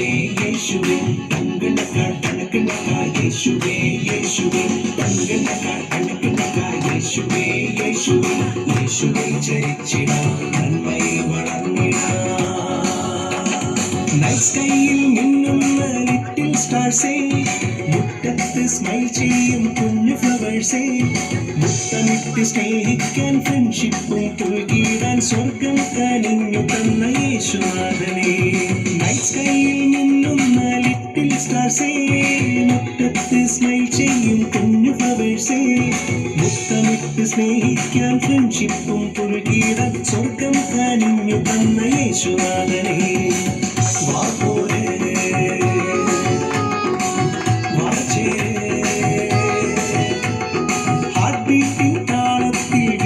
യേശുവേ യേശുവേ തങ്കനക്കാ തനക്കനക്കാ യേശുവേ യേശുവേ തങ്കനക്കാ തനക്കനക്കാ യേശുവേ യേശുവേ യേശുവേ ചരിച്ചിടാം നന്മയിൽ വളർന്നിടാം. നൈറ്റ് സ്കൈയിൽ മിന്നുന്ന ലിറ്റിൽ സ്റ്റാർസേ, മുറ്റത്ത് സ്മൈൽ ചെയ്യും കുഞ്ഞു ഫ്ലവേഴ്സേ, മുത്തമിട്ട് സ്നേഹിക്കാൻ ഫ്രണ്ട്ഷിപ്പും പുൽകിടാൻ സ്വർഗം കനിഞ്ഞു തന്ന യേശുനാഥനെ. നൈറ്റ് സ്കൈയിൽ മിന്നുന്ന ലിറ്റിൽ സ്റ്റാർസേ, മുറ്റത്ത് സ്മൈൽ ചെയ്യും കുഞ്ഞു ഫ്ലവേഴ്സേ, മുത്തമിട്ട് സ്നേഹിക്കാൻ ഫ്രണ്ട്ഷിപ്പും പുൽകിടാൻ സ്വർഗം കനിഞ്ഞു തന്ന യേശുനാഥനെ.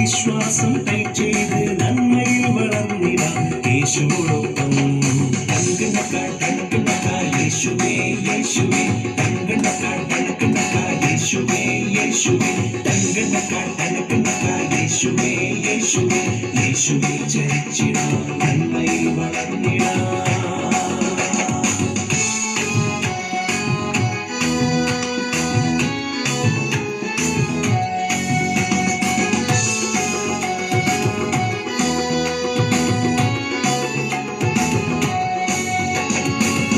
വിശ്വാസം ചെയ്ത് നന്മയിൽ വളർന്നിടാം യേശുവോടൊപ്പം. തങ്കനക്കാ തനക്കനക്കാ യേശുവേ യേശുവേ തങ്കനക്കാ തനക്കനക്കാ യേശുവേ യേശുവേ തങ്കനക്കാ തനക്കനക്കാ യേശുവേ യേശുവേ യേശുവേ ചരിച്ചിടാം നന്മയിൽ വളർന്നിടാം.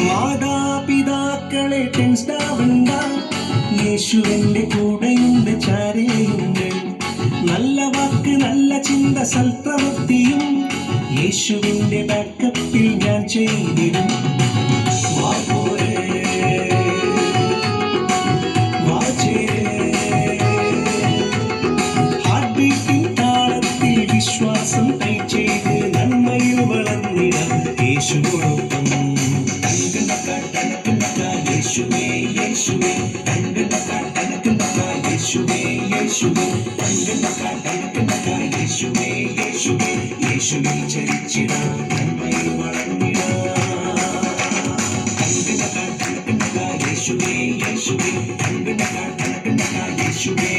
മാതാപിതാക്കളെ ടെൻസ്ഡാവണ്ട, യേശുവിൻ്റെ കൂടെയുണ്ട് ചാരയുണ്ട്. നല്ല വാക്ക് നല്ല ചിന്ത സൽപ്രവൃത്തിയും യേശുവിൻ്റെ ബാക്കപ്പിൽ ഞാൻ ചെയ്തിടും. ഹാർട്ട് ബീറ്റിൻ താളത്തിൽ വിശ്വാസം ചെയ്ത് നന്മയിൽ വളർന്നിടാം യേശുവോടൊപ്പം. യേശുവേ യേശുവേ തങ്കനക്കാ തനക്കനക്കാ യേശുവേ യേശുവേ തങ്കനക്കാ തനക്കനക്കാ യേശുവേ യേശുവേ യേശുവേ ചരിച്ചിടാം നന്മയിൽ വളർന്നിടാം. തങ്കനക്കാ തനക്കനക്കാ യേശുവേ യേശുവേ തങ്കനക്കാ തനക്കനക്കാ യേശുവേ